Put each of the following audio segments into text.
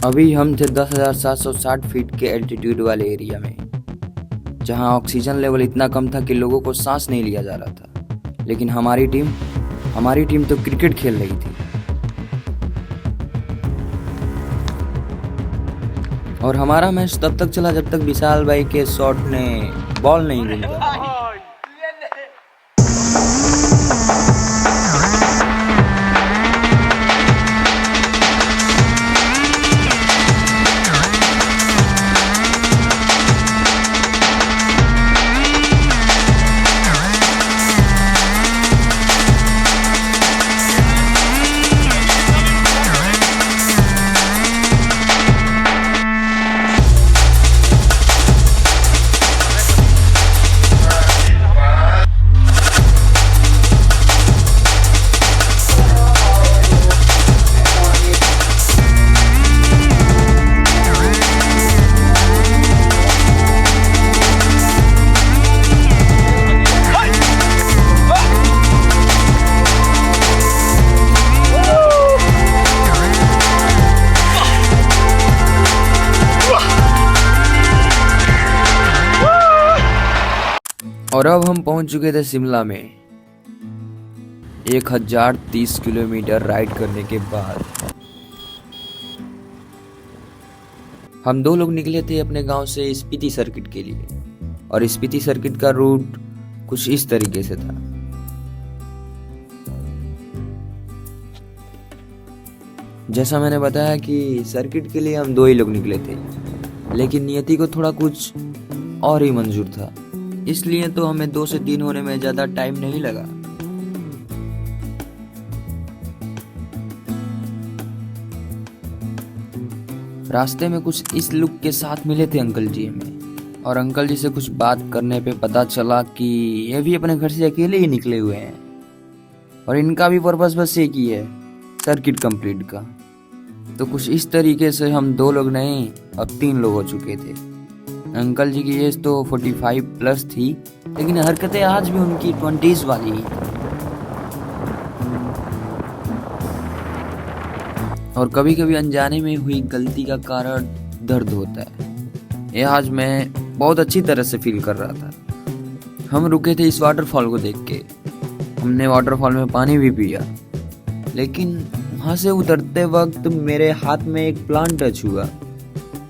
अभी हम थे 10,760 फीट के एल्टीट्यूड वाले एरिया में, जहां ऑक्सीजन लेवल इतना कम था कि लोगों को सांस नहीं लिया जा रहा था। लेकिन हमारी टीम तो क्रिकेट खेल रही थी। और हमारा मैच तब तक चला जब तक विशाल भाई के शॉट ने बॉल नहीं गूंजा। और अब हम पहुंच चुके थे शिमला में। 1030 किलोमीटर राइड करने के बाद हम 2 लोग निकले थे अपने गांव से स्पीति सर्किट के लिए। और स्पीति सर्किट का रूट कुछ इस तरीके से था। जैसा मैंने बताया कि सर्किट के लिए हम 2 ही लोग निकले थे, लेकिन नियति को थोड़ा कुछ और ही मंजूर था, इसलिए तो हमें 2 से 3 होने में ज्यादा टाइम नहीं लगा। रास्ते में कुछ इस लुक के साथ मिले थे अंकल जी हमें, और अंकल जी से कुछ बात करने पे पता चला कि ये भी अपने घर से अकेले ही निकले हुए हैं और इनका भी पर्पस बस एक ही है, सर्किट कंप्लीट का। तो कुछ इस तरीके से हम 2 लोग नहीं अब 3 लोग हो चुके थे। अंकल जी की एज तो 45 प्लस थी, लेकिन हरकतें आज भी उनकी 20s वाली ही। और कभी कभी अनजाने में हुई गलती का कारण दर्द होता है। ये आज मैं बहुत अच्छी तरह से फील कर रहा था। हम रुके थे इस वाटरफॉल को देख के। हमने वाटरफॉल में पानी भी पिया, लेकिन वहाँ से उतरते वक्त मेरे हाथ में एक प्लांट टच हुआ,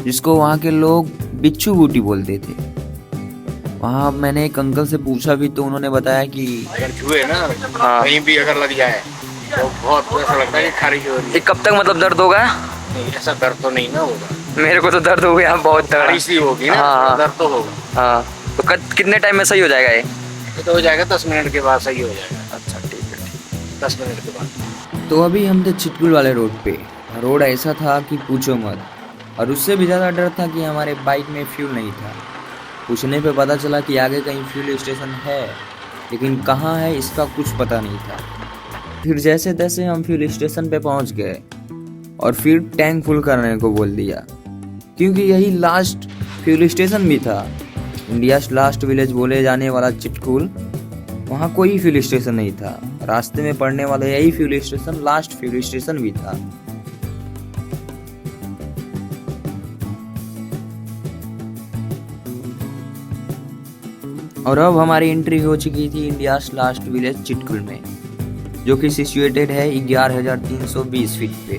जिसको वहाँ के लोग बिच्छू बूटी बोलते थे। वहाँ मैंने एक अंकल से पूछा भी, तो उन्होंने बताया कि अगर छुए ना कहीं भी अगर लग जाए तो बहुत ऐसा लगता है कि खारिश हो रही है। कब तक मतलब दर्द होगा? नहीं, ऐसा दर्द तो नहीं ना होगा। मेरे को तो दर्द हो गया बहुत दर्द। खारिश ही होगी ना। हाँ, दर्द तो होगा। हाँ, तो कितने टाइम में सही हो जाएगा ये? तो हो जाएगा 10 मिनट के बाद सही हो जाएगा। अच्छा, ठीक है। 10 मिनट के बाद। तो अभी हम थे चिटकुल वाले रोड पे। रोड ऐसा था कि पूछो मत, और उससे भी ज़्यादा डर था कि हमारे बाइक में फ्यूल नहीं था। पूछने पे पता चला कि आगे कहीं फ्यूल स्टेशन है, लेकिन कहाँ है इसका कुछ पता नहीं था। फिर जैसे तैसे हम फ्यूल स्टेशन पे पहुंच गए और फिर टैंक फुल करने को बोल दिया, क्योंकि यही लास्ट फ्यूल स्टेशन भी था। इंडिया लास्ट विलेज बोले जाने वाला चिटकुल, वहाँ कोई फ्यूल स्टेशन नहीं था। रास्ते में पड़ने वाला यही fuel station last fuel station भी था। और अब हमारी एंट्री हो चुकी थी इंडिया लास्ट विलेज चिटकुल में, जो कि सिचुएटेड है 11,320 फीट पे।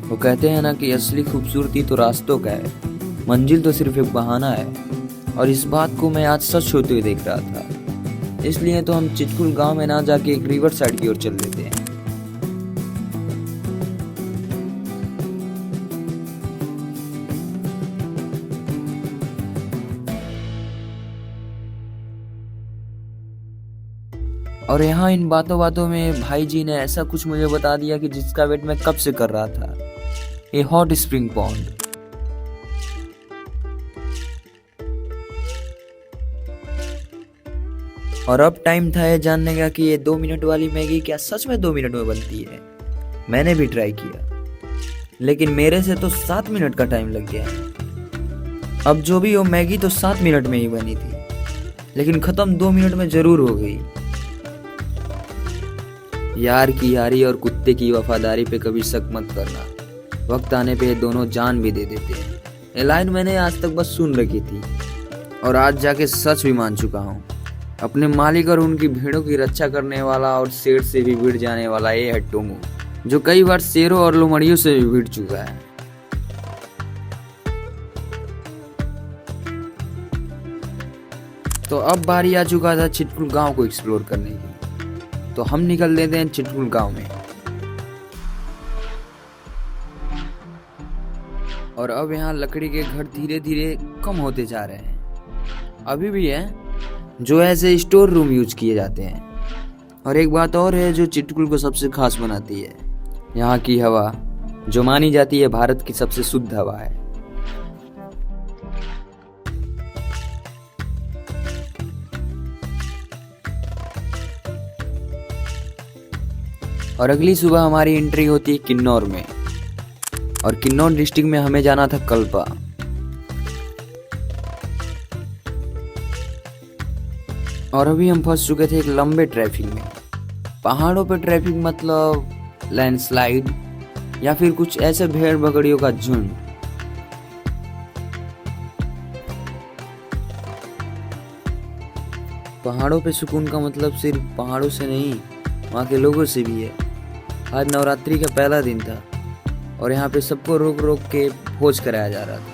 वो कहते हैं ना कि असली खूबसूरती तो रास्तों का है, मंजिल तो सिर्फ एक बहाना है। और इस बात को मैं आज सच होते हुए देख रहा था। इसलिए तो हम चिटकुल गांव में ना जाके एक रिवर साइड की ओर चल देते हैं। और यहाँ इन बातों बातों में भाई जी ने ऐसा कुछ मुझे बता दिया कि जिसका वेट मैं कब से कर रहा था, ये हॉट स्प्रिंग पॉन्ड। और अब टाइम था ये जानने का कि ये 2 मिनट वाली मैगी क्या सच में 2 मिनट में बनती है। मैंने भी ट्राई किया, लेकिन मेरे से तो 7 मिनट का टाइम लग गया। अब जो भी हो, मैगी तो 7 मिनट में ही बनी थी, लेकिन खत्म 2 मिनट में जरूर हो गई। यार की यारी और कुत्ते की वफादारी पे कभी शक मत करना। वक्त आने पे ये दोनों जान भी दे देते हैं। ये लाइन मैंने आज तक बस सुन रखी थी और आज जाके सच भी मान चुका हूँ। अपने मालिक और उनकी भेड़ों की रक्षा करने वाला और शेर से भी भिड़ जाने वाला ये है टोमू, जो कई बार शेरों और लोमड़ियों से भी भिड़ चुका है। तो अब बारी आ चुका था चिटकुल गांव को एक्सप्लोर करने की, तो हम निकल देते हैं चिटकुल गांव में। और अब यहाँ लकड़ी के घर धीरे धीरे कम होते जा रहे हैं। अभी भी है जो ऐसे स्टोर रूम यूज किए जाते हैं। और एक बात और है जो चिटकुल को सबसे खास बनाती है, यहाँ की हवा, जो मानी जाती है भारत की सबसे शुद्ध हवा है। और अगली सुबह हमारी एंट्री होती है किन्नौर में, और किन्नौर डिस्ट्रिक्ट में हमें जाना था कल्पा। और अभी हम फंस चुके थे एक लंबे ट्रैफिक में। पहाड़ों पे ट्रैफिक मतलब लैंडस्लाइड या फिर कुछ ऐसे भेड़ बकरियों का झुंड। पहाड़ों पे सुकून का मतलब सिर्फ पहाड़ों से नहीं, वहाँ के लोगों से भी है। आज नवरात्रि का पहला दिन था और यहाँ पे सबको रोक रोक के भोज कराया जा रहा था।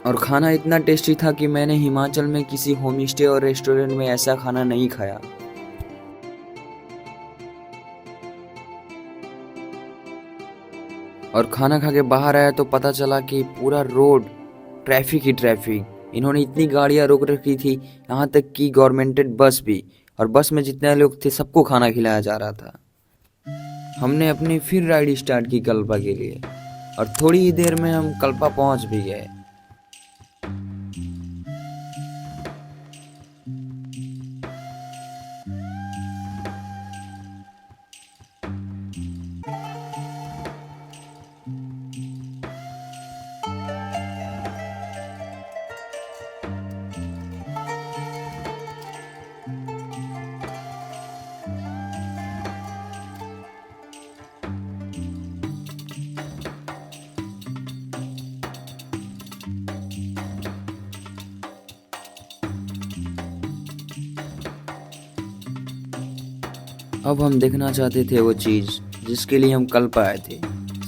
और खाना इतना टेस्टी था कि मैंने हिमाचल में किसी होम स्टे और रेस्टोरेंट में ऐसा खाना नहीं खाया। और खाना खा के बाहर आया तो पता चला कि पूरा रोड ट्रैफिक ही ट्रैफिक। इन्होंने इतनी गाड़ियां रोक रखी थी, यहाँ तक कि गवर्नमेंटेड बस भी, और बस में जितने लोग थे सबको खाना खिलाया जा रहा था। हमने अपनी फिर राइड स्टार्ट की कल्पा के लिए, और थोड़ी ही देर में हम कल्पा पहुंच भी गए। अब हम देखना चाहते थे वो चीज़ जिसके लिए हम कल पाए थे,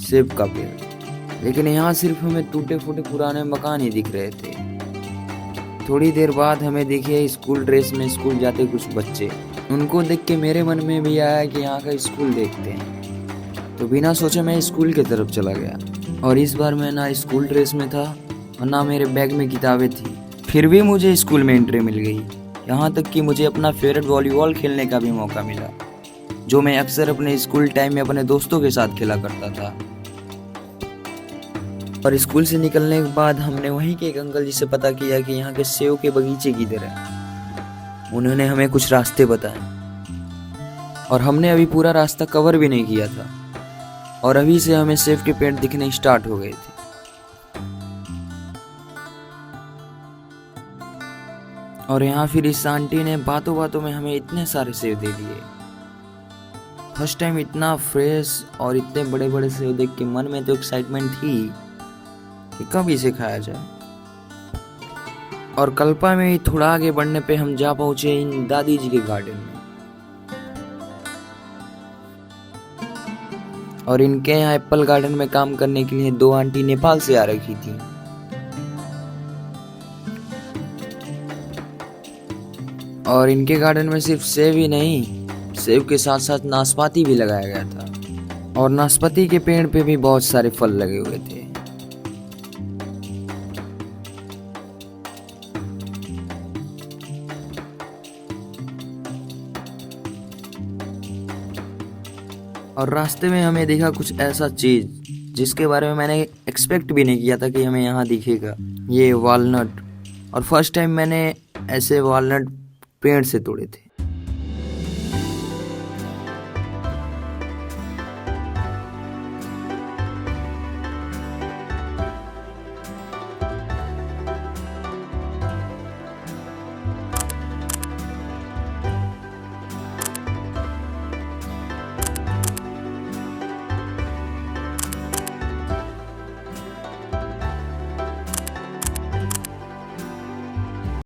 सेब का पेड़। लेकिन यहाँ सिर्फ हमें टूटे फूटे पुराने मकान ही दिख रहे थे। थोड़ी देर बाद हमें दिखे स्कूल ड्रेस में स्कूल जाते कुछ बच्चे। उनको देख के मेरे मन में भी आया कि यहाँ का स्कूल देखते हैं, तो बिना सोचे मैं स्कूल की तरफ चला गया। और इस बार मैं ना स्कूल ड्रेस में था और ना मेरे बैग में किताबें थी, फिर भी मुझे स्कूल में एंट्री मिल गई। यहाँ तक कि मुझे अपना फेवरेट वॉलीबॉल खेलने का भी मौका मिला, जो मैं अक्सर अपने स्कूल टाइम में अपने दोस्तों के साथ खेला करता था। और स्कूल से निकलने के बाद हमने वहीं के एक अंकल जी से पता किया कि यहाँ के सेब के बगीचे किधर है। उन्होंने हमें कुछ रास्ते बताए और हमने अभी पूरा रास्ता कवर भी नहीं किया था, और अभी से हमें सेब के पेड़ दिखने स्टार्ट हो गए थे। और यहाँ फिर इस आंटी ने बातों बातों में हमें इतने सारे सेब दे दिए। फर्स्ट टाइम इतना फ्रेश और इतने बड़े बड़े सेब देख के मन में तो एक्साइटमेंट थी कि कब इसे खाया जाए। और कल्पा में ही थोड़ा आगे बढ़ने पे हम जा पहुंचे इन दादी जी के गार्डन में। और इनके यहाँ एप्पल गार्डन में काम करने के लिए दो आंटी नेपाल से आ रखी थी। और इनके गार्डन में सिर्फ सेब ही नहीं, सेब के साथ साथ नाशपाती भी लगाया गया था, और नाशपाती के पेड़ पे भी बहुत सारे फल लगे हुए थे। और रास्ते में हमें देखा कुछ ऐसा चीज जिसके बारे में मैंने एक्सपेक्ट भी नहीं किया था कि हमें यहाँ दिखेगा। ये वालनट, और फर्स्ट टाइम मैंने ऐसे वालनट पेड़ से तोड़े थे।